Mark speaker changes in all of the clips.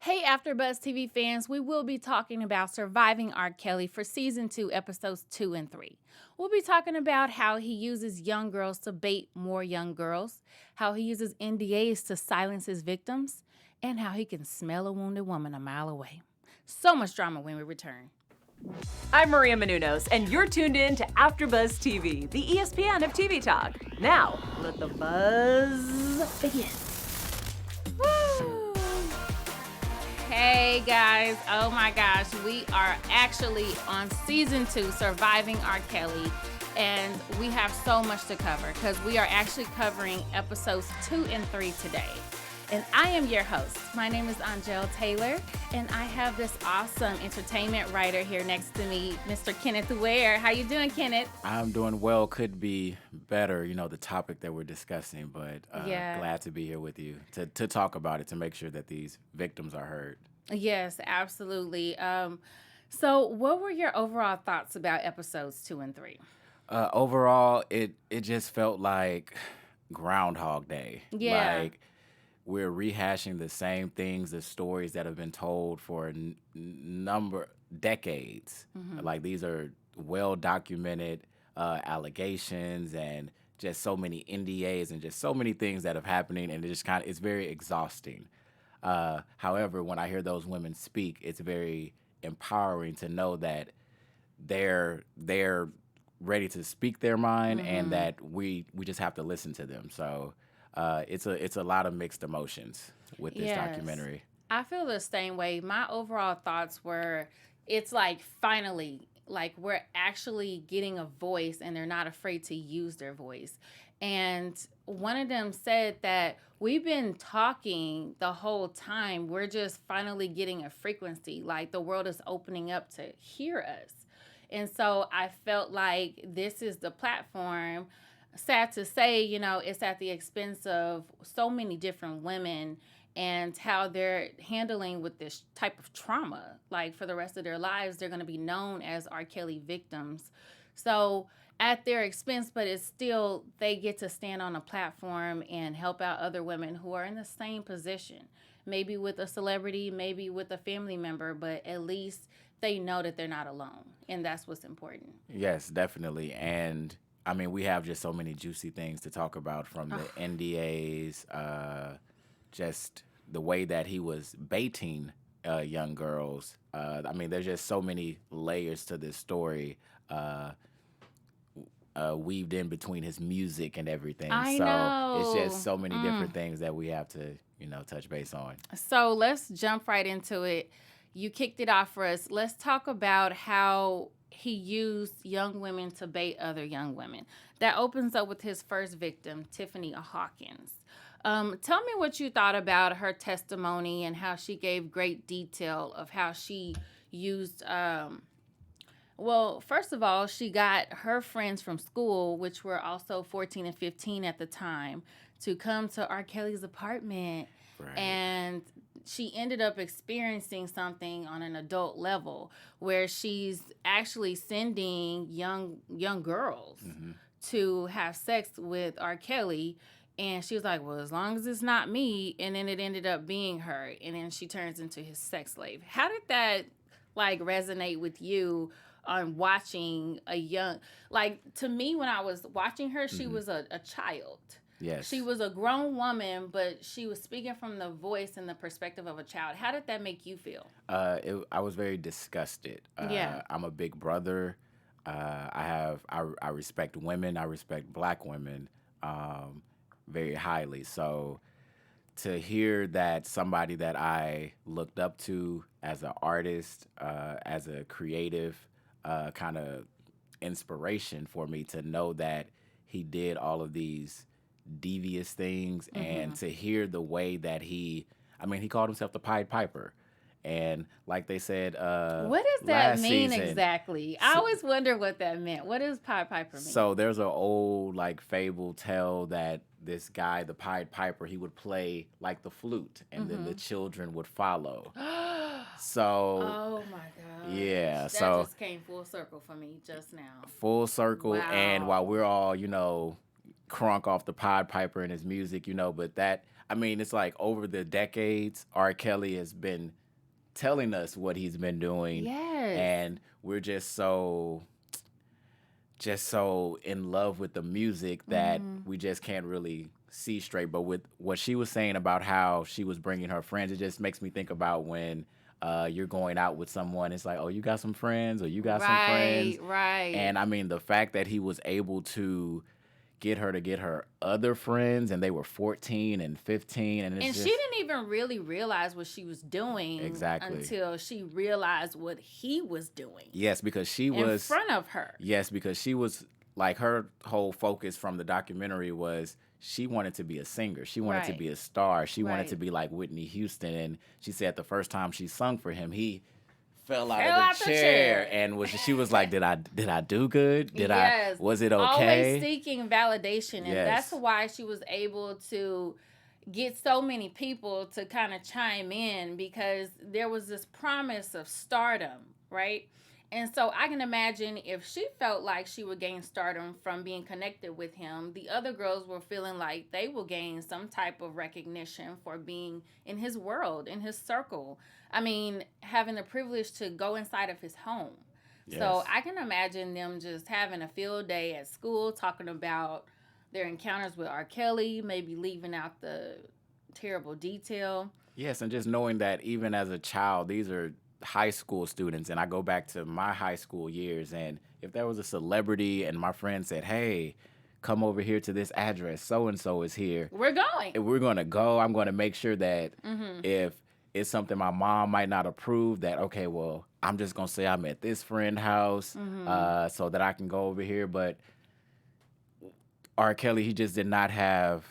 Speaker 1: Hey, AfterBuzz TV fans, we will be talking about surviving R. Kelly for Season 2, Episodes 2 and 3. We'll be talking about how he uses young girls to bait more young girls, how he uses NDAs to silence his victims, and how he can smell a wounded woman a mile away. So much drama when we return.
Speaker 2: I'm Maria Menounos, and you're tuned in to AfterBuzz TV, the ESPN of TV talk. Now, let the buzz begin.
Speaker 1: Woo! Hey guys, oh my gosh, we are actually on Season 2, Surviving R. Kelly, and we have so much to cover because we are actually covering Episodes 2 and 3 today. And I am your host. My name is Angel Taylor, and I have this awesome entertainment writer here next to me, Mr. Kenneth Ware. How you doing, Kenneth?
Speaker 3: I'm doing well. Could be better, the topic that we're discussing, but glad to be here with you to talk about it, to make sure that these victims are heard.
Speaker 1: Yes, absolutely. So what were your overall thoughts about Episodes 2 and 3?
Speaker 3: Overall, it just felt like Groundhog Day.
Speaker 1: Yeah.
Speaker 3: Like we're rehashing the same things, the stories that have been told for decades.
Speaker 1: Mm-hmm.
Speaker 3: Like these are well-documented allegations and just so many NDAs and just so many things that are happening, and it's very exhausting. However, when I hear those women speak, it's very empowering to know that they're ready to speak their mind,
Speaker 1: Mm-hmm.
Speaker 3: and that we just have to listen to them. So it's a lot of mixed emotions with this documentary.
Speaker 1: I feel the same way. My overall thoughts were, it's like finally, like we're actually getting a voice and they're not afraid to use their voice. And one of them said that we've been talking the whole time. We're just finally getting a frequency. Like the world is opening up to hear us. And so I felt like this is the platform. Sad to say, it's at the expense of so many different women and how they're handling with this type of trauma. Like for the rest of their lives, they're going to be known as R. Kelly victims. So at their expense, but it's still, they get to stand on a platform and help out other women who are in the same position. Maybe with a celebrity, maybe with a family member, but at least they know that they're not alone. And that's what's important.
Speaker 3: Yes, definitely. And I mean, we have just so many juicy things to talk about, from the NDAs, just the way that he was baiting young girls. I mean, there's just so many layers to this story, weaved in between his music and everything.
Speaker 1: I
Speaker 3: so
Speaker 1: know.
Speaker 3: it's just so many different things that we have to, touch base on.
Speaker 1: So let's jump right into it. You kicked it off for us. Let's talk about how he used young women to bait other young women. That opens up with his first victim, Tiffany Hawkins. Tell me what you thought about her testimony and how she gave great detail of how she used, well, first of all, she got her friends from school, which were also 14 and 15 at the time, to come to R. Kelly's apartment.
Speaker 3: Right.
Speaker 1: And she ended up experiencing something on an adult level where she's actually sending young girls to have sex with R. Kelly. And she was like, well, as long as it's not me. And then it ended up being her. And then she turns into his sex slave. How did that resonate with you on watching a young, to me, when I was watching her, she was a child.
Speaker 3: Yes.
Speaker 1: She was a grown woman, but she was speaking from the voice and the perspective of a child. How did that make you feel?
Speaker 3: I was very disgusted.
Speaker 1: Yeah.
Speaker 3: I'm a big brother. I respect women. I respect Black women very highly. So to hear that somebody that I looked up to as an artist, as a creative, kind of inspiration for me, to know that he did all of these devious things, and to hear the way that he called himself the Pied Piper. And like they said,
Speaker 1: what does that
Speaker 3: last
Speaker 1: mean
Speaker 3: season,
Speaker 1: exactly? I always wonder what that meant. What does Pied Piper mean?
Speaker 3: So there's an old fable tale that this guy, the Pied Piper, he would play like the flute, and then the children would follow. So
Speaker 1: oh my God.
Speaker 3: yeah,
Speaker 1: that
Speaker 3: so
Speaker 1: just came full circle for me just now.
Speaker 3: Full circle.
Speaker 1: Wow.
Speaker 3: And while we're all crunk off the Pied Piper in his music, but that, I mean, it's like over the decades, R. Kelly has been telling us what he's been doing.
Speaker 1: Yes.
Speaker 3: And we're just so in love with the music that we just can't really see straight. But with what she was saying about how she was bringing her friends, it just makes me think about when you're going out with someone. It's like, oh, you got some friends, or you got some friends.
Speaker 1: Right.
Speaker 3: And I mean, the fact that he was able to get her other friends, and they were 14 and 15, and
Speaker 1: she didn't even really realize what she was doing until she realized what he was doing.
Speaker 3: Yes, because she
Speaker 1: in
Speaker 3: was
Speaker 1: front of her.
Speaker 3: Yes, because she was like, her whole focus from the documentary was she wanted to be a singer. She wanted to be a star. She wanted to be like Whitney Houston. And she said the first time she sung for him, he fell out of the chair. And she was like, did I do good? Was it okay?
Speaker 1: Always seeking validation. And that's why she was able to get so many people to kind of chime in, because there was this promise of stardom, right? And so I can imagine if she felt like she would gain stardom from being connected with him, the other girls were feeling like they will gain some type of recognition for being in his world, in his circle. I mean, having the privilege to go inside of his home. Yes. So I can imagine them just having a field day at school, talking about their encounters with R. Kelly, maybe leaving out the terrible detail.
Speaker 3: Yes, and just knowing that even as a child, these are high school students, and I go back to my high school years, and if there was a celebrity and my friend said, hey, come over here to this address, so-and-so is here.
Speaker 1: We're going.
Speaker 3: If we're going to go, I'm going to make sure that if it's something my mom might not approve, that, okay, well, I'm just going to say I'm at this friend's house so that I can go over here. But R. Kelly, he just did not have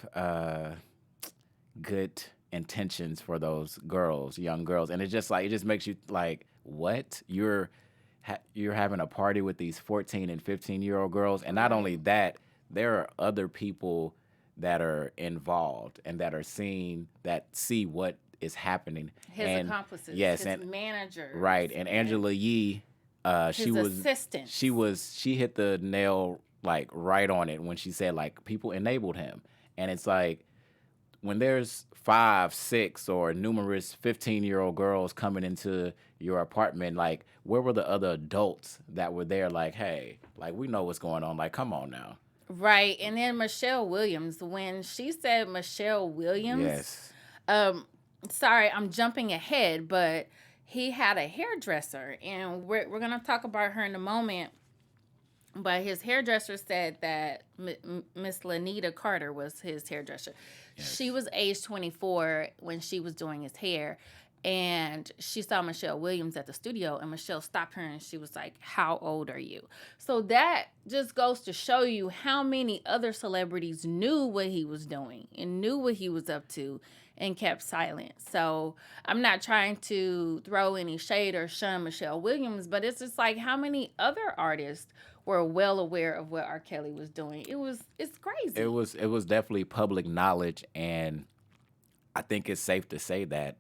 Speaker 3: good intentions for those girls, young girls. And it just makes you like, what? You're having a party with these 14 and 15-year-old girls. And not only that, there are other people that are involved and that see what is happening.
Speaker 1: His accomplices,
Speaker 3: yes,
Speaker 1: his manager.
Speaker 3: Right. And Angela Yee,
Speaker 1: his assistant.
Speaker 3: She hit the nail like right on it when she said like people enabled him. And it's like, when there's 5, 6, or numerous 15-year-old girls coming into your apartment, like, where were the other adults that were there? Like, hey, like, we know what's going on. Like, come on now.
Speaker 1: Right. And then Michelle Williams, when she said Michelle Williams, sorry, I'm jumping ahead, but he had a hairdresser, and we're going to talk about her in a moment. But his hairdresser said that Miss Lanita Carter was his hairdresser. Yes. She was age 24 when she was doing his hair, and she saw Michelle Williams at the studio, and Michelle stopped her, and she was like, how old are you? So that just goes to show you how many other celebrities knew what he was doing and knew what he was up to and kept silent. So I'm not trying to throw any shade or shun Michelle Williams, but it's just like how many other artists were well aware of what R. Kelly was doing. It's crazy.
Speaker 3: It was definitely public knowledge, and I think it's safe to say that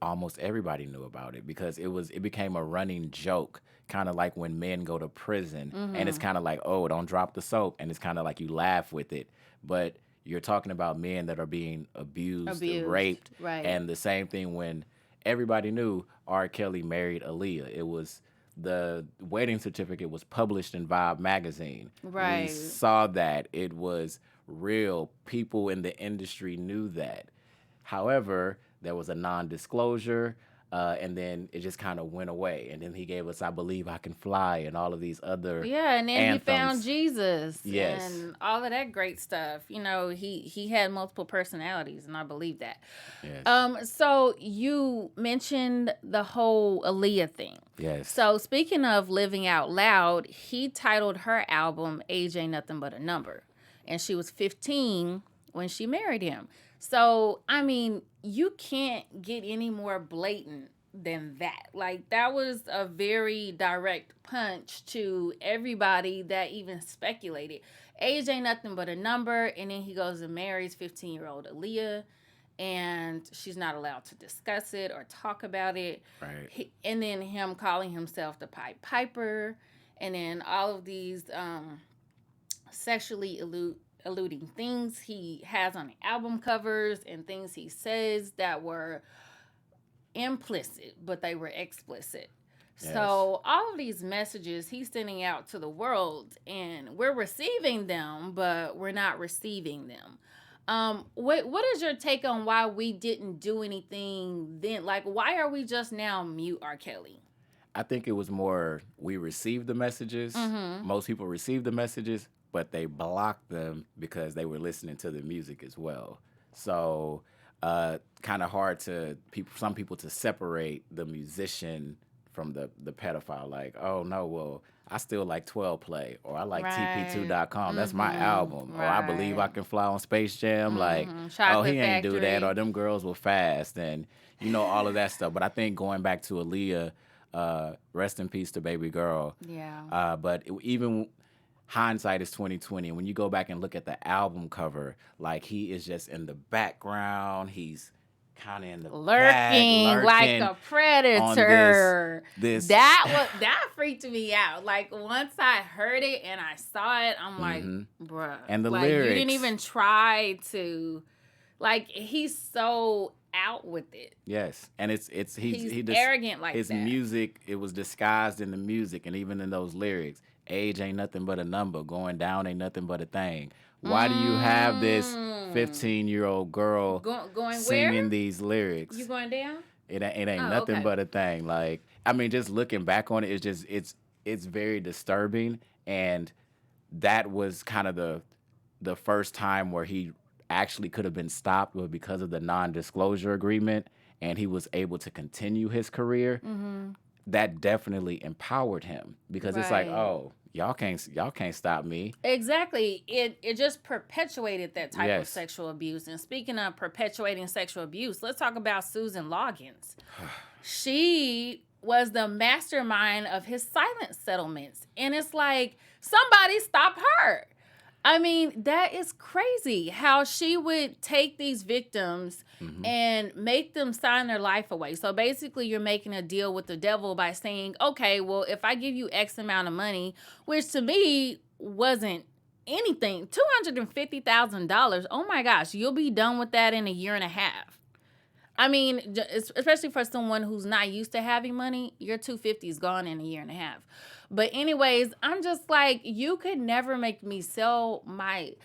Speaker 3: almost everybody knew about it, because it became a running joke, kind of like when men go to prison, and it's kind of like, oh, don't drop the soap, and it's kind of like you laugh with it, but you're talking about men that are being abused. Raped,
Speaker 1: right?
Speaker 3: And the same thing when everybody knew R. Kelly married Aaliyah. It was the wedding certificate was published in Vibe magazine.
Speaker 1: Right.
Speaker 3: We saw that. It was real. People in the industry knew that. However, there was a non-disclosure, and then it just kind of went away. And then he gave us I Believe I Can Fly and all of these other
Speaker 1: and then
Speaker 3: anthems.
Speaker 1: He found Jesus.
Speaker 3: Yes.
Speaker 1: And all of that great stuff. You know, he had multiple personalities, and I believe that.
Speaker 3: Yes.
Speaker 1: So you mentioned the whole Aaliyah thing.
Speaker 3: Yes.
Speaker 1: So speaking of living out loud, he titled her album Age Ain't Nothing But a Number. And she was 15 when she married him. So, I mean, you can't get any more blatant than that. Like, that was a very direct punch to everybody that even speculated. Age ain't nothing but a number, and then he goes and marries 15-year-old Aaliyah, and she's not allowed to discuss it or talk about it.
Speaker 3: Right.
Speaker 1: And then him calling himself the Pied Piper, and then all of these sexually alluding things he has on the album covers and things he says that were implicit, but they were explicit.
Speaker 3: Yes.
Speaker 1: So all of these messages he's sending out to the world, and we're receiving them, but we're not receiving them. What is your take on why we didn't do anything then? Like, why are we just now mute R. Kelly?
Speaker 3: I think it was more we received the messages. Most people received the messages, but they blocked them because they were listening to the music as well. So kind of hard to some people to separate the musician from the pedophile. Like, oh no, well, I still like 12 Play, or I like TP2.com. That's my album. Or I Believe I Can Fly on Space Jam. Like,
Speaker 1: Chocolate
Speaker 3: he ain't do that.
Speaker 1: Factory.
Speaker 3: Or them girls were fast, and all of that stuff. But I think going back to Aaliyah, rest in peace to baby girl.
Speaker 1: Yeah.
Speaker 3: But even hindsight is 2020. When you go back and look at the album cover, like, he is just in the background. He's kind of in the
Speaker 1: lurking like a predator. That freaked me out. Like, once I heard it and I saw it, I'm like, bruh.
Speaker 3: And the
Speaker 1: like,
Speaker 3: lyrics.
Speaker 1: You didn't even try to, like, he's so out with it.
Speaker 3: Yes, and he's
Speaker 1: arrogant like
Speaker 3: his
Speaker 1: that.
Speaker 3: music, it was disguised in the music, and even in those lyrics. Age ain't nothing but a number. Going down ain't nothing but a thing. Why do you have this 15-year-old girl
Speaker 1: going
Speaker 3: singing
Speaker 1: where?
Speaker 3: these lyrics?
Speaker 1: You going down?
Speaker 3: It ain't nothing but a thing. Like, I mean, just looking back on it, it's very disturbing, and that was kind of the first time where he actually could have been stopped, but because of the non-disclosure agreement, and he was able to continue his career. That definitely empowered him, because it's like, oh, y'all can't stop me.
Speaker 1: Exactly. It just perpetuated that type of sexual abuse. And speaking of perpetuating sexual abuse, let's talk about Susan Loggins. She was the mastermind of his silent settlements. And it's like, somebody stop her. I mean, that is crazy how she would take these victims and make them sign their life away. So basically, you're making a deal with the devil by saying, okay, well, if I give you X amount of money, which to me wasn't anything, $250,000. Oh my gosh, you'll be done with that in a year and a half. I mean, especially for someone who's not used to having money, your $250 is gone in a year and a half. But anyways, I'm just like, you could never make me sell my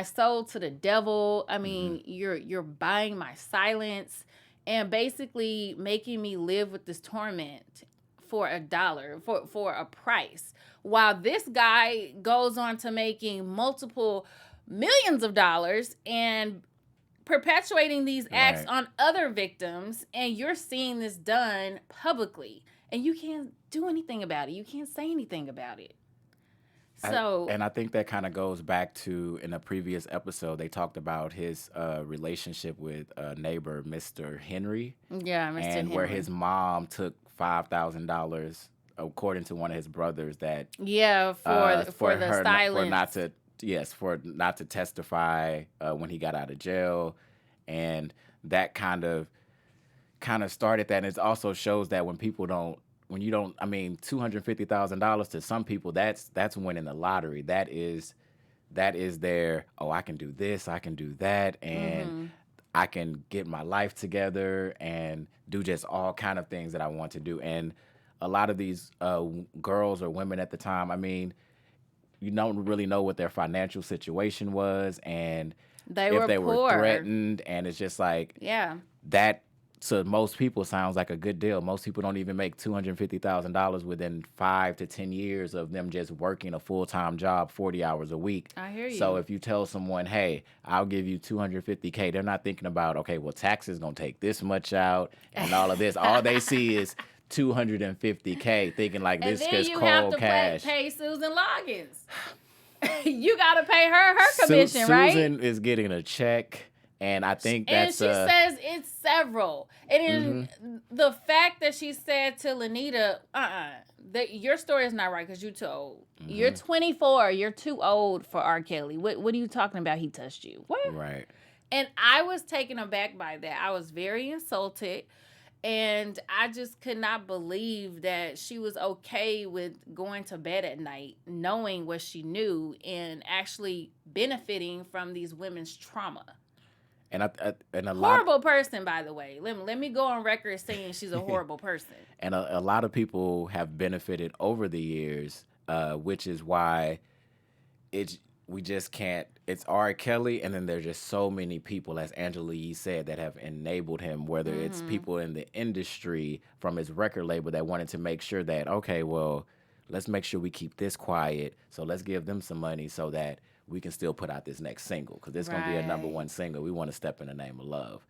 Speaker 1: soul to the devil. I mean, you're buying my silence and basically making me live with this torment for $1, for a price. While this guy goes on to making multiple millions of dollars and perpetuating these acts on other victims, and you're seeing this done publicly, and you can't do anything about it. You can't say anything about it. So,
Speaker 3: and I think that kind of goes back to, in a previous episode, they talked about his relationship with neighbor, Mr. Henry.
Speaker 1: Yeah, Mr. Henry.
Speaker 3: And where his mom took $5,000, according to one of his brothers, that
Speaker 1: for the silence.
Speaker 3: For not to testify when he got out of jail, and that kind of started that. And it also shows that when you don't, I mean, $250,000 to some people, that's winning the lottery. That is their, oh, I can do this, I can do that, and I can get my life together and do just all kind of things that I want to do. And a lot of these girls or women at the time, I mean, you don't really know what their financial situation was, and if they were threatened, and it's just like, that to most people sounds like a good deal. Most people don't even make $250,000 within 5 to 10 years of them just working a full-time job 40 hours a week.
Speaker 1: I hear you.
Speaker 3: So if you tell someone, hey, I'll give you $250K, they're not thinking about, okay, well, taxes gonna take this much out and all of this. All they see is $250K, thinking like this is cold cash.
Speaker 1: Pay Susan Loggins. You gotta pay her commission, right?
Speaker 3: Susan is getting a check, and I think that's.
Speaker 1: And she says it's several. And the fact that she said to Lanita, that your story is not right because you're too old. You're 24. You're too old for R. Kelly. What are you talking about? He touched you. What?
Speaker 3: Right.
Speaker 1: And I was taken aback by that. I was very insulted. And I just could not believe that she was okay with going to bed at night, knowing what she knew and actually benefiting from these women's trauma.
Speaker 3: And and a lot
Speaker 1: Horrible person, by the way. Let me go on record saying she's a horrible person.
Speaker 3: and a lot of people have benefited over the years, which is why we just can't. It's R. Kelly, and then there's just so many people, as Angela Yee said, that have enabled him. Whether it's people in the industry from his record label that wanted to make sure that, okay, well, let's make sure we keep this quiet, so let's give them some money so that we can still put out this next single, because it's gonna be a number one single. We want to step in the name of love.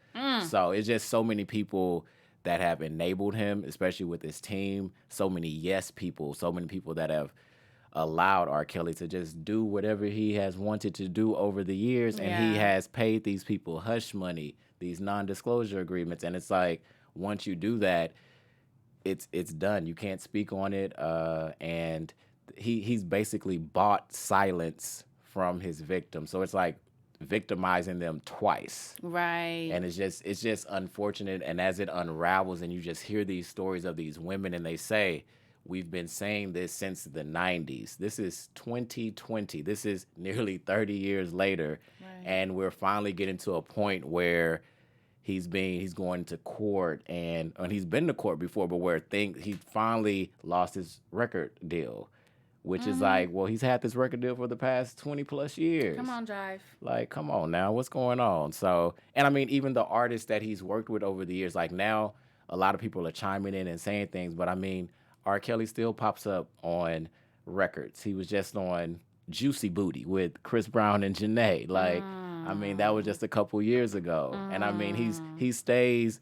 Speaker 3: So it's just so many people that have enabled him, especially with his team. So many yes people, so many people that have allowed R. Kelly to just do whatever he has wanted to do over the years, and he has paid these people hush money, these non-disclosure agreements, and it's like once you do that, it's done. You can't speak on it, and he's basically bought silence from his victim. So it's like victimizing them twice.
Speaker 1: Right.
Speaker 3: And it's just unfortunate. And as it unravels and you just hear these stories of these women and they say, we've been saying this since the 90s. This is 2020. This is nearly 30 years later.
Speaker 1: Right.
Speaker 3: And we're finally getting to a point where he's going to court and he's been to court before, but where he finally lost his record deal. Which is like, well, he's had this record deal for the past 20 plus years.
Speaker 1: Come on, Jive.
Speaker 3: Like, come on now, what's going on? So, and I mean, even the artists that he's worked with over the years, like now, a lot of people are chiming in and saying things, but I mean, R. Kelly still pops up on records. He was just on Juicy Booty with Chris Brown and Janae. Like, I mean, that was just a couple years ago. And I mean, he stays,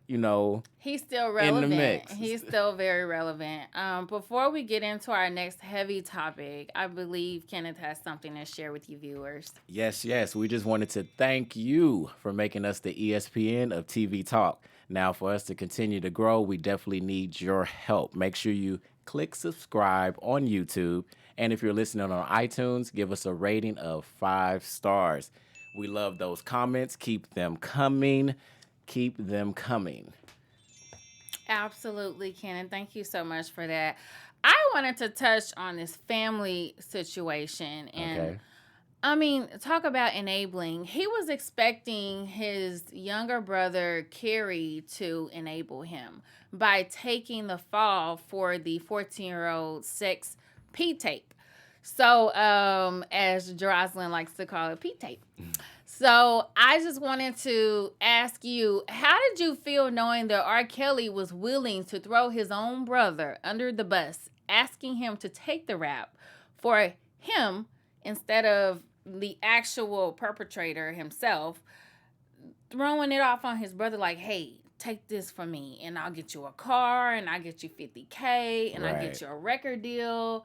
Speaker 3: you know,
Speaker 1: he's still relevant.
Speaker 3: In the mix.
Speaker 1: He's still very relevant. Before we get into our next heavy topic, I believe Kenneth has something to share with you viewers.
Speaker 3: Yes. We just wanted to thank you for making us the ESPN of TV talk. Now, for us to continue to grow, we definitely need your help. Make sure you click subscribe on YouTube. And if you're listening on iTunes, give us a rating of 5 stars. We love those comments. Keep them coming. Keep them coming.
Speaker 1: Absolutely, Kenan. Thank you so much for that. I wanted to touch on this family situation. And
Speaker 3: Okay.
Speaker 1: I mean, talk about enabling. He was expecting his younger brother, Carey, to enable him by taking the fall for the 14-year-old sex P-tape. So, as Jocelyn likes to call it, P-tape. So I just wanted to ask you, how did you feel knowing that R. Kelly was willing to throw his own brother under the bus, asking him to take the rap for him instead of the actual perpetrator himself, throwing it off on his brother like, hey, take this from me and I'll get you a car and I'll get you $50K and I'll get you a record deal.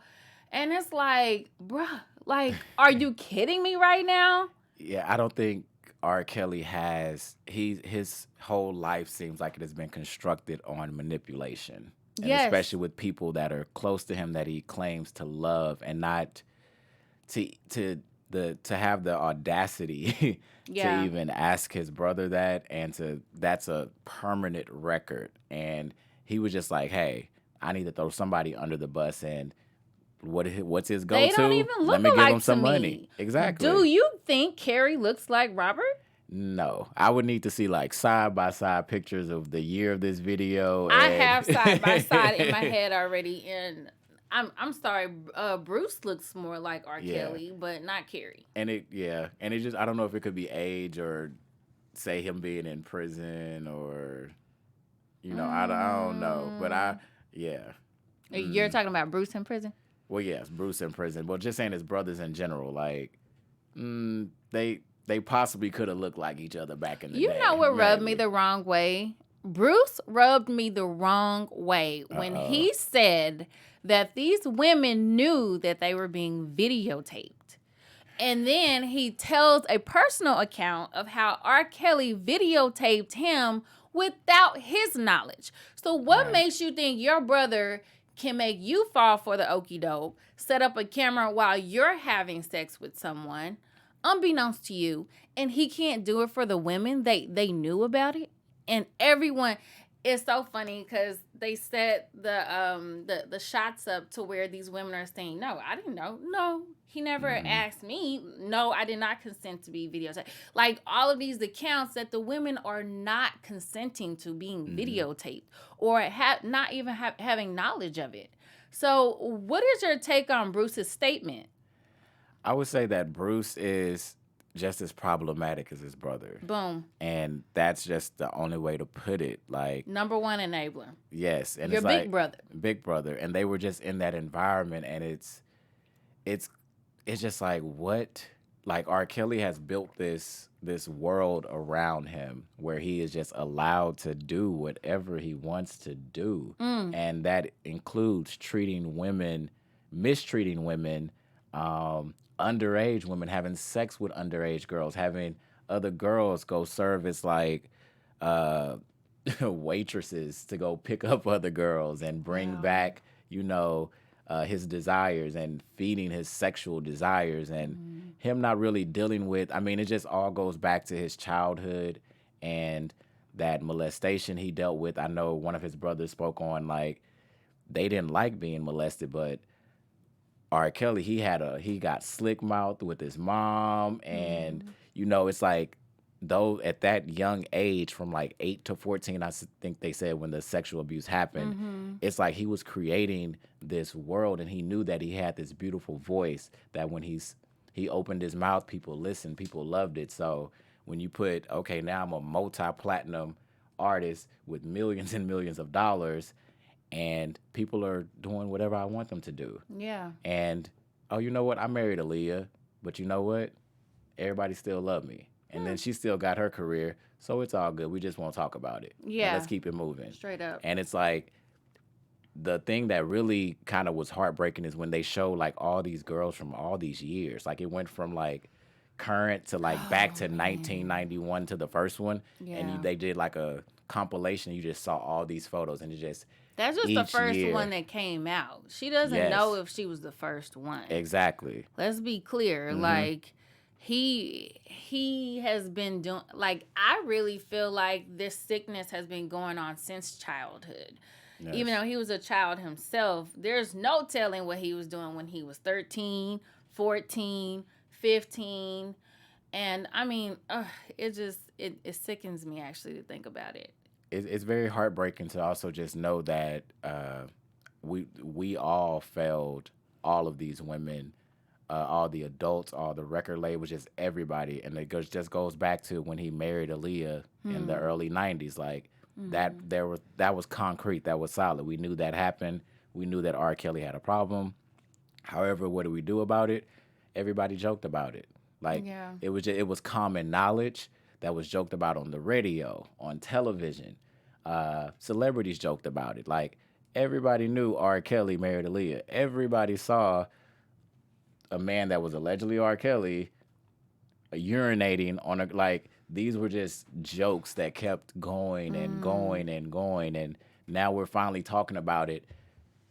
Speaker 1: And it's like, bruh, like, are you kidding me right now?
Speaker 3: Yeah, I don't think R. Kelly his whole life seems like it has been constructed on manipulation. And
Speaker 1: Yes.
Speaker 3: especially with people that are close to him that he claims to love, and not to have the audacity
Speaker 1: Yeah.
Speaker 3: to even ask his brother that, and that's a permanent record. And he was just like, hey, I need to throw somebody under the bus, and what's his go-to?
Speaker 1: They don't even look
Speaker 3: Let me give
Speaker 1: alike
Speaker 3: him some
Speaker 1: to me.
Speaker 3: money. Exactly.
Speaker 1: Do you think Carey looks like Robert?
Speaker 3: No, I would need to see like side by side pictures of the year of this video.
Speaker 1: I
Speaker 3: and-
Speaker 1: have side by side in my head already, and I'm sorry, Bruce looks more like R.
Speaker 3: Yeah.
Speaker 1: Kelly, but not Carey.
Speaker 3: and it just, I don't know if it could be age or say him being in prison, or I don't know, but
Speaker 1: You're talking about Bruce in prison?
Speaker 3: well, yes, Bruce in prison, but just saying his brothers in general, like they possibly could have looked like each other back in the day.
Speaker 1: You know what rubbed me
Speaker 3: maybe.
Speaker 1: the wrong way? Bruce rubbed me the wrong way when he said that these women knew that they were being videotaped. And then he tells a personal account of how R. Kelly videotaped him without his knowledge. So what
Speaker 3: Right.
Speaker 1: makes you think your brother can make you fall for the okie doke, set up a camera while you're having sex with someone, unbeknownst to you, and he can't do it for the women? They knew about it, and everyone, it's so funny because they set the shots up to where these women are saying, "No, I didn't know. No, he never asked me. No, I did not consent to be videotaped." Like all of these accounts that the women are not consenting to being videotaped or not even having knowledge of it. So, what is your take on Bruce's statement?
Speaker 3: I would say that Bruce is just as problematic as his brother.
Speaker 1: Boom.
Speaker 3: And that's just the only way to put it. Like,
Speaker 1: Number one enabler.
Speaker 3: yes. And
Speaker 1: Your
Speaker 3: it's
Speaker 1: big
Speaker 3: like
Speaker 1: brother.
Speaker 3: big brother. And they were just in that environment, and it's just like, what? Like, R. Kelly has built this world around him where he is just allowed to do whatever he wants to do. And that includes mistreating women, underage women, having sex with underage girls, having other girls go serve as like waitresses to go pick up other girls and bring back, his desires and feeding his sexual desires, and him not really dealing with, I mean, it just all goes back to his childhood and that molestation he dealt with. I know one of his brothers spoke on, like, they didn't like being molested, but R. Kelly, he got slick mouthed with his mom, and it's like, though at that young age, from like 8 to 14, think they said, when the sexual abuse happened, it's like he was creating this world, and he knew that he had this beautiful voice that when he opened his mouth, people listened, people loved it. So when you put, okay, now I'm a multi-platinum artist with millions and millions of dollars, and people are doing whatever I want them to do.
Speaker 1: Yeah.
Speaker 3: And, oh, you know what? I married Aaliyah, but you know what? Everybody still loved me. And then she still got her career, so it's all good. We just won't talk about it.
Speaker 1: Yeah.
Speaker 3: And let's keep it moving.
Speaker 1: Straight up.
Speaker 3: And it's like, the thing that really kind of was heartbreaking is when they show like all these girls from all these years. Like, it went from like current to like back to 1991 to the first one.
Speaker 1: Yeah.
Speaker 3: And they did like a compilation. You just saw all these photos, and it just...
Speaker 1: That's just the
Speaker 3: each
Speaker 1: first
Speaker 3: year.
Speaker 1: one that came out. She doesn't
Speaker 3: Yes.
Speaker 1: know if she was the first one.
Speaker 3: Exactly.
Speaker 1: Let's be clear. Like, he has been doing, like, I really feel like this sickness has been going on since childhood.
Speaker 3: Yes.
Speaker 1: Even though he was a child himself, there's no telling what he was doing when he was 13, 14, 15. And I mean, it sickens me actually to think about it.
Speaker 3: It's very heartbreaking to also just know that we all failed all of these women, all the adults, all the record labels, just everybody. And it just goes back to when he married Aaliyah in the early 90s. Like, that was concrete, that was solid. We knew that happened. We knew that R. Kelly had a problem. However, what do we do about it? Everybody joked about it. Like, it was common knowledge that was joked about on the radio, on television. Celebrities joked about it. Like, everybody knew R. Kelly married Aaliyah. Everybody saw a man that was allegedly R. Kelly urinating on like, these were just jokes that kept going and going and going. And now we're finally talking about it,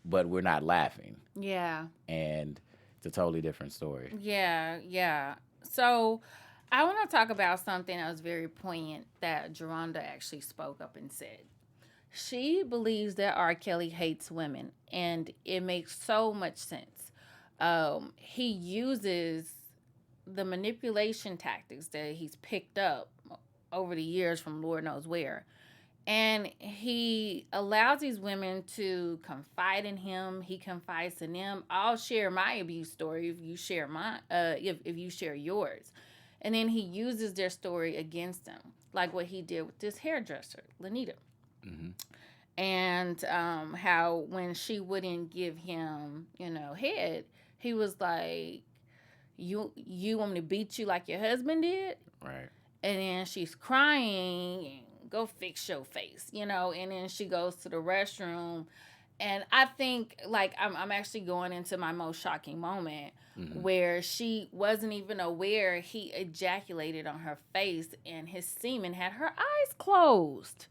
Speaker 3: but we're not laughing.
Speaker 1: Yeah.
Speaker 3: And it's a totally different story.
Speaker 1: Yeah. So I want to talk about something that was very poignant that Geronda actually spoke up and said. She believes that R. Kelly hates women, and it makes so much sense. He uses the manipulation tactics that he's picked up over the years from Lord knows where. And he allows these women to confide in him. He confides in them. I'll share my abuse story if you share mine, if you share yours. And then he uses their story against them, like what he did with this hairdresser, Lanita. And how when she wouldn't give him, head, he was like, you want me to beat you like your husband did?
Speaker 3: Right.
Speaker 1: And then she's crying, go fix your face, and then she goes to the restroom. And I think, like, I'm actually going into my most shocking moment where she wasn't even aware he ejaculated on her face and his semen had her eyes closed.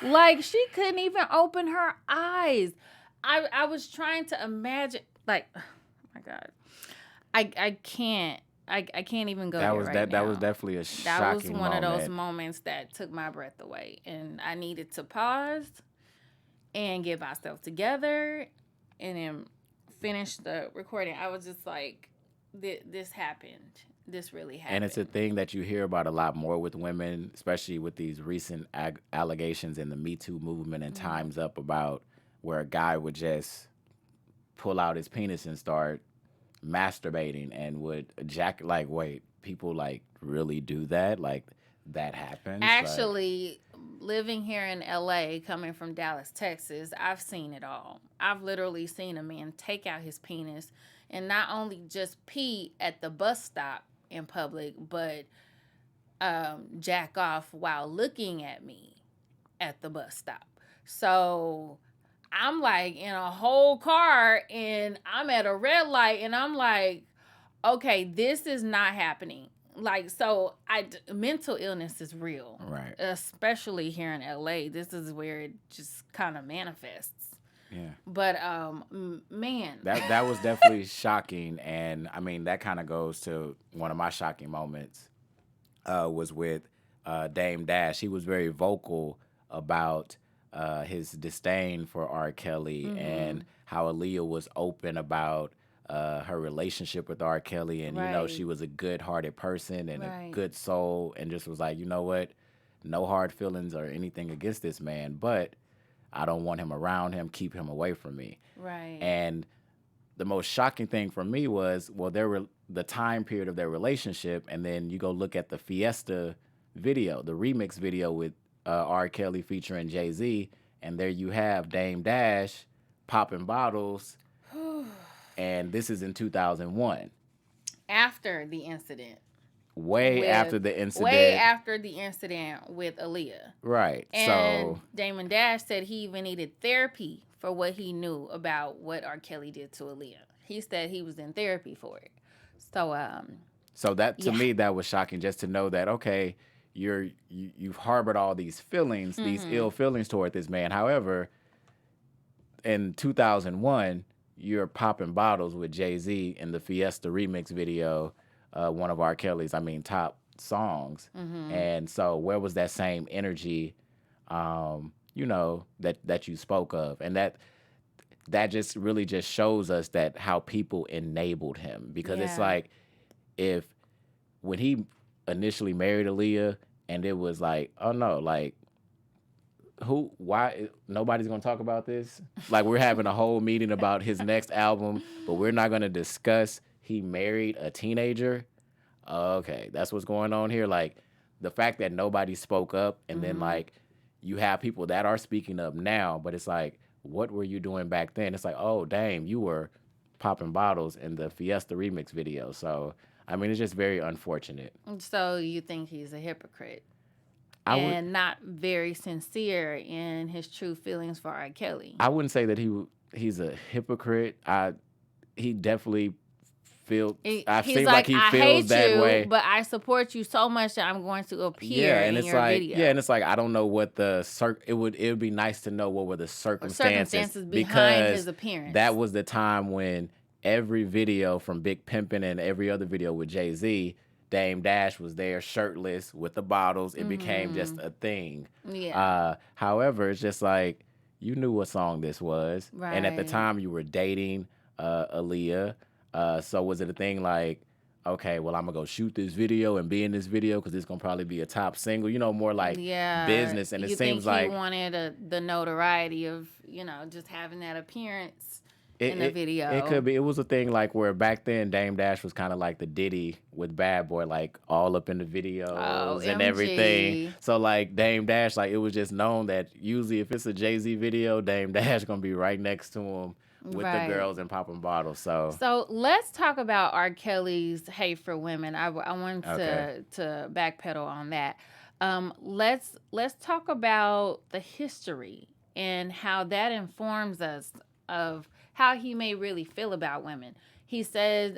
Speaker 1: Like, she couldn't even open her eyes. I was trying to imagine, like, oh my God. I can't I can't even go
Speaker 3: That
Speaker 1: there
Speaker 3: was
Speaker 1: right
Speaker 3: that was
Speaker 1: now.
Speaker 3: definitely a
Speaker 1: That was
Speaker 3: shocking
Speaker 1: one of those
Speaker 3: moment.
Speaker 1: moments that took my breath away, and I needed to pause and get myself together and then finish the recording. I was just like, this happened. This really happened.
Speaker 3: And it's a thing that you hear about a lot more with women, especially with these recent allegations in the Me Too movement and Time's Up, about where a guy would just pull out his penis and start masturbating and would like, wait, people like really do that? Like, that happens?
Speaker 1: Actually, living here in LA, coming from Dallas, Texas, I've seen it all. I've literally seen a man take out his penis and not only just pee at the bus stop in public, but jack off while looking at me at the bus stop. So I'm like in a whole car and I'm at a red light and I'm like, okay, this is not happening. Like, so mental illness is real.
Speaker 3: Right.
Speaker 1: Especially here in LA. This is where it just kind of manifests.
Speaker 3: Yeah.
Speaker 1: But man,
Speaker 3: that was definitely shocking. And I mean, that kind of goes to one of my shocking moments was with Dame Dash. He was very vocal about his disdain for R. Kelly and how Aaliyah was open about her relationship with R. Kelly, and you know,
Speaker 1: Right.
Speaker 3: she was a good-hearted person and a
Speaker 1: Right.
Speaker 3: good soul, and just was like, you know what, no hard feelings or anything against this man, but I don't want him around him, keep him away from me.
Speaker 1: right.
Speaker 3: And the most shocking thing for me was, well, there were the time period of their relationship, and then you go look at the Fiesta video, the remix video with R. Kelly featuring Jay-Z, and there you have Dame Dash popping bottles, and this is in 2001.
Speaker 1: After the incident.
Speaker 3: Way after the incident.
Speaker 1: Way after the incident with Aaliyah.
Speaker 3: Right.
Speaker 1: And
Speaker 3: So
Speaker 1: Damon Dash said he even needed therapy for what he knew about what R. Kelly did to Aaliyah. He said he was in therapy for it. So
Speaker 3: that to
Speaker 1: yeah.
Speaker 3: me, that was shocking, just to know that, okay, you've harbored all these feelings, these ill feelings toward this man. However, in 2001, you're popping bottles with Jay-Z in the Fiesta remix video, one of R. Kelly's, top songs. And so where was that same energy, that you spoke of? And that just really just shows us that how people enabled him. Because it's
Speaker 1: Yeah.
Speaker 3: like, when he initially married Aaliyah, and it was like, oh no, like, why nobody's gonna talk about this? Like, we're having a whole meeting about his next album, but we're not gonna discuss he married a teenager. Okay, that's what's going on here. Like, the fact that nobody spoke up, and then like you have people that are speaking up now, but it's like, what were you doing back then? It's like, oh damn, you were popping bottles in the Fiesta remix video. So it's just very unfortunate.
Speaker 1: So you think he's a hypocrite
Speaker 3: I would
Speaker 1: and not very sincere in his true feelings for R. Kelly.
Speaker 3: I wouldn't say that he's a hypocrite. He definitely feels. I
Speaker 1: He's
Speaker 3: feel like he
Speaker 1: I
Speaker 3: feels
Speaker 1: hate
Speaker 3: that
Speaker 1: you,
Speaker 3: way.
Speaker 1: but I support you so much that I'm going to appear
Speaker 3: And
Speaker 1: in
Speaker 3: it's
Speaker 1: your
Speaker 3: like,
Speaker 1: video.
Speaker 3: yeah, and it's like, I don't know what it would be nice to know what were the circumstances
Speaker 1: behind
Speaker 3: because
Speaker 1: his appearance.
Speaker 3: that was the time when every video from Big Pimpin' and every other video with Jay-Z, Dame Dash was there shirtless with the bottles. It became just a thing.
Speaker 1: Yeah.
Speaker 3: However, it's just like, you knew what song this was. And at the
Speaker 1: Right.
Speaker 3: time you were dating Aaliyah. So was it a thing like, okay, well, I'm going to go shoot this video and be in this video because it's going to probably be a top single, more like business. And
Speaker 1: you
Speaker 3: it seems
Speaker 1: think
Speaker 3: like
Speaker 1: he wanted the notoriety of, just having that appearance in the video.
Speaker 3: It could be. It was a thing like where back then Dame Dash was kind of like the Diddy with Bad Boy, like all up in the videos and
Speaker 1: OMG.
Speaker 3: everything. So like Dame Dash, like it was just known that usually if it's a Jay-Z video, Dame Dash going to be right next to him with
Speaker 1: Right.
Speaker 3: the girls and popping bottles.
Speaker 1: So let's talk about R. Kelly's hate for women. I wanted
Speaker 3: Okay.
Speaker 1: to backpedal on that. Let's talk about the history and how that informs us of how he may really feel about women. He said,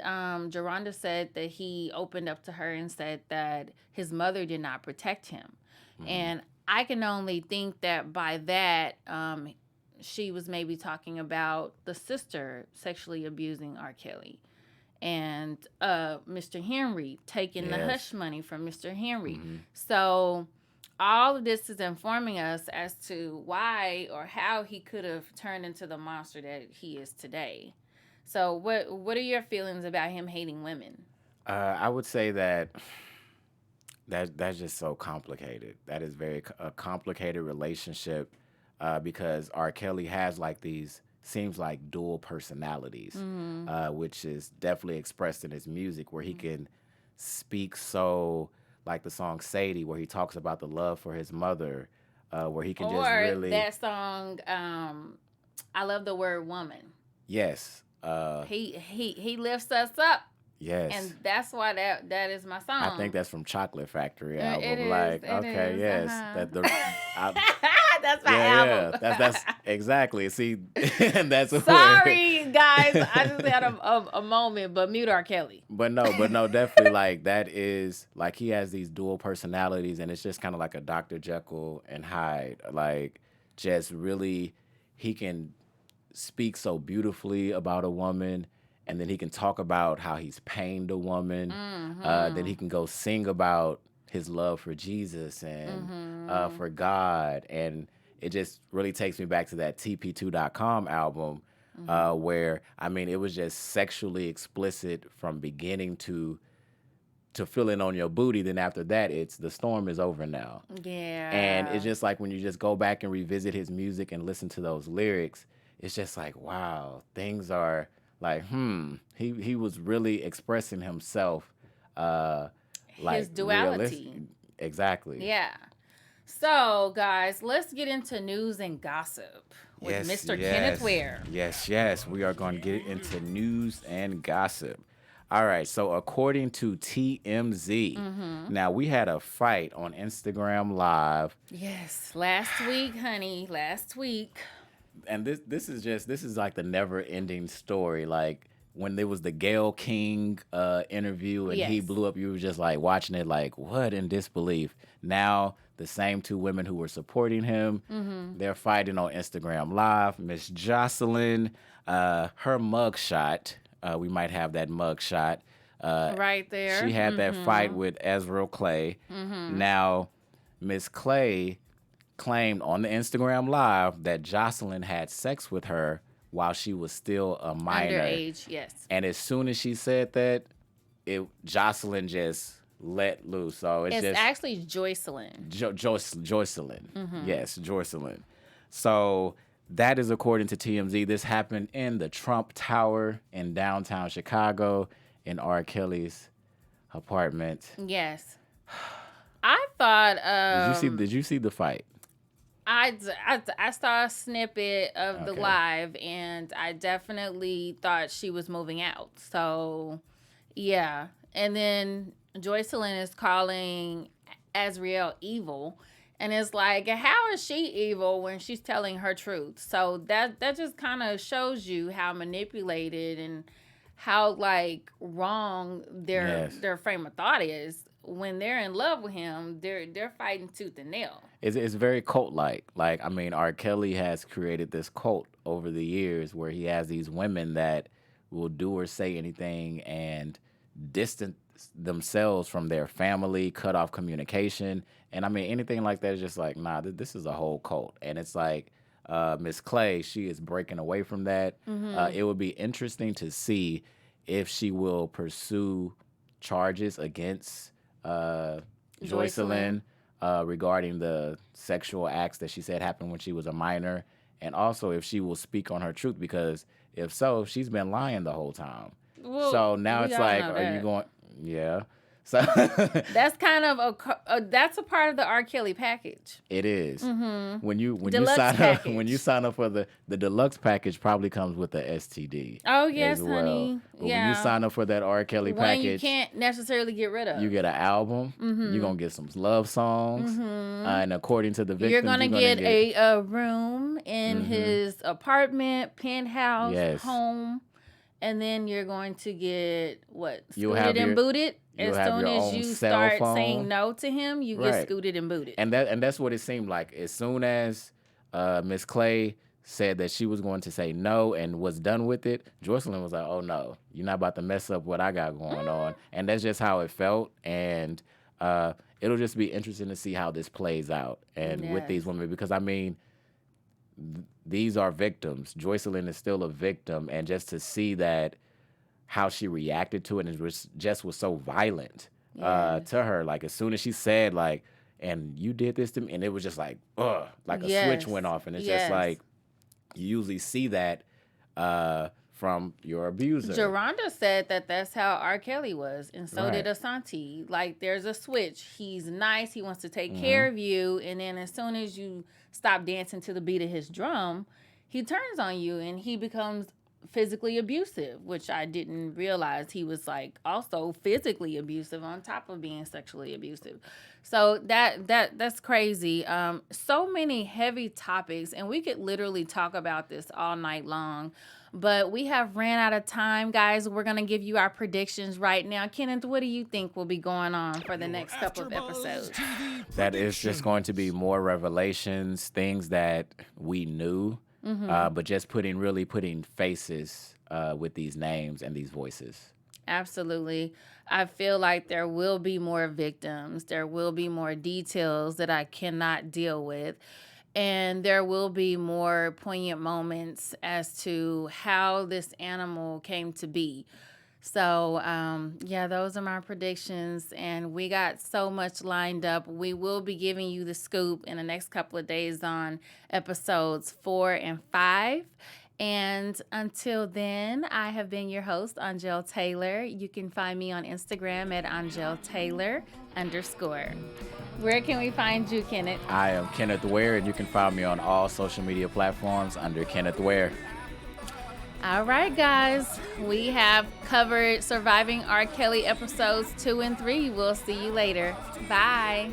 Speaker 1: Geronda said that he opened up to her and said that his mother did not protect him. And I can only think that by that, she was maybe talking about the sister sexually abusing R. Kelly. and Mr. Henry taking the hush money from Mr. Henry.
Speaker 3: Mm-hmm.
Speaker 1: So all of this is informing us as to why or how he could have turned into the monster that he is today. So what are your feelings about him hating women?
Speaker 3: I would say that's just so complicated. That is a complicated relationship because R. Kelly has like these seems like dual personalities, which is definitely expressed in his music, where he can speak so like the song Sadie, where he talks about the love for his mother, where he can just
Speaker 1: Or
Speaker 3: really
Speaker 1: that song, I love the word woman.
Speaker 3: yes,
Speaker 1: He lifts us up.
Speaker 3: yes.
Speaker 1: And that's why that is my song.
Speaker 3: I think that's from Chocolate Factory album.
Speaker 1: It is,
Speaker 3: like,
Speaker 1: it
Speaker 3: okay,
Speaker 1: is,
Speaker 3: yes,
Speaker 1: uh-huh.
Speaker 3: I,
Speaker 1: That's my album.
Speaker 3: That's exactly. See, that's
Speaker 1: Sorry, guys. I just had a moment, but mute R. Kelly.
Speaker 3: But no, definitely like that is like he has these dual personalities, and it's just kind of like a Dr. Jekyll and Hyde. Like, just really, he can speak so beautifully about a woman, and then he can talk about how he's pained a woman. Then he can go sing about his love for Jesus and for God, and it just really takes me back to that TP2.com album, where I mean it was just sexually explicit from beginning to feeling on your booty. Then after that, it's the storm is over now.
Speaker 1: Yeah.
Speaker 3: And it's just like when you just go back and revisit his music and listen to those lyrics, it's just like, wow, things are like, he was really expressing himself, like
Speaker 1: his duality.
Speaker 3: Exactly.
Speaker 1: Yeah. So, guys, let's get into news and gossip with Mr. Kenneth Ware.
Speaker 3: Yes. We are going to get into news and gossip. All right. So, according to TMZ, now we had a fight on Instagram Live.
Speaker 1: Yes. Last week, honey. Last week.
Speaker 3: And this is like the never ending story. Like when there was the Gayle King interview and he blew up, you were just like watching it like, what, in disbelief. Now the same two women who were supporting him, they're fighting on Instagram Live. Miss Jocelyn, her mugshot, we might have that mugshot.
Speaker 1: Right there.
Speaker 3: She had that fight with Ezra Clay. Now, Miss Clay claimed on the Instagram Live that Jocelyn had sex with her while she was still a minor.
Speaker 1: Underage, yes.
Speaker 3: And as soon as she said that, Jocelyn just let loose. So it's just
Speaker 1: actually Joycelyn.
Speaker 3: Joycelyn. Yes, Joycelyn. So that is according to TMZ. This happened in the Trump Tower in downtown Chicago in R. Kelly's apartment.
Speaker 1: Yes. I thought
Speaker 3: Did you see the fight?
Speaker 1: I saw a snippet of the live, and I definitely thought she was moving out. So, yeah. And then Joycelyn is calling Azriel evil. And it's like, how is she evil when she's telling her truth? So that just kind of shows you how manipulated and how, like, wrong their frame of thought is. When they're in love with him, they're fighting tooth and nail.
Speaker 3: It's very cult-like. Like, I mean, R. Kelly has created this cult over the years where he has these women that will do or say anything and distance themselves from their family, cut off communication. And I mean, anything like that is just like, nah, this is a whole cult. And it's like, Miss Clay, she is breaking away from that. It would be interesting to see if she will pursue charges against Joycelyn regarding the sexual acts that she said happened when she was a minor, and also if she will speak on her truth, because if so, she's been lying the whole time.
Speaker 1: Well,
Speaker 3: so now it's like, are you going? Yeah. So
Speaker 1: that's kind of that's a part of the R. Kelly package.
Speaker 3: It is. When you sign up for the deluxe package, probably comes with the STD.
Speaker 1: Oh yes,
Speaker 3: as well.
Speaker 1: honey.
Speaker 3: But when you sign up for that R. Kelly package,
Speaker 1: you can't necessarily get rid of.
Speaker 3: You get an album. You're gonna get some love songs, and according to the victims,
Speaker 1: you're gonna get a room in his apartment, penthouse, home. And then you're going to get scooted and booted. As soon as you start saying no to him, you get scooted and booted.
Speaker 3: And that's what it seemed like. As soon as Miss Clay said that she was going to say no and was done with it, Joycelyn was like, oh no, you're not about to mess up what I got going on. And that's just how it felt. And it'll just be interesting to see how this plays out and with these women, because I mean, these are victims. Joycelyn is still a victim. And just to see that how she reacted to it and was so violent to her. Like as soon as she said like, and you did this to me, and it was just like, like a switch went off. And it's just like, you usually see that from your abuser.
Speaker 1: Geronda said that that's how R. Kelly was, and so did Asante. Like, there's a switch. He's nice. He wants to take care of you, and then as soon as you stop dancing to the beat of his drum, he turns on you, and he becomes physically abusive, which I didn't realize he was like also physically abusive on top of being sexually abusive. So that's crazy. So many heavy topics, and we could literally talk about this all night long, but we have ran out of time, guys. We're going to give you our predictions right now. Kenneth, what do you think will be going on for the next couple of episodes?
Speaker 3: That is just going to be more revelations, things that we knew, but just putting faces with these names and these voices.
Speaker 1: Absolutely. I feel like there will be more victims. There will be more details that I cannot deal with. And there will be more poignant moments as to how this animal came to be. So, those are my predictions. And we got so much lined up. We will be giving you the scoop in the next couple of days on episodes 4 and 5. And until then, I have been your host, Angel Taylor. You can find me on Instagram at AngelTaylor_. Where can we find you, Kenneth?
Speaker 3: I am Kenneth Ware, and you can find me on all social media platforms under Kenneth Ware.
Speaker 1: All right, guys. We have covered Surviving R. Kelly episodes 2 and 3. We'll see you later. Bye.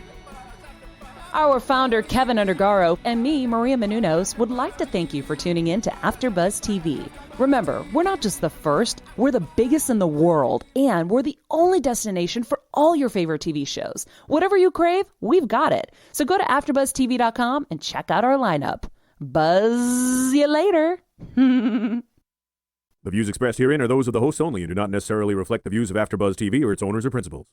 Speaker 2: Our founder, Kevin Undergaro, and me, Maria Menounos, would like to thank you for tuning in to AfterBuzz TV. Remember, we're not just the first, we're the biggest in the world, and we're the only destination for all your favorite TV shows. Whatever you crave, we've got it. So go to AfterBuzzTV.com and check out our lineup. Buzz you later.
Speaker 4: The views expressed herein are those of the hosts only and do not necessarily reflect the views of AfterBuzz TV or its owners or principals.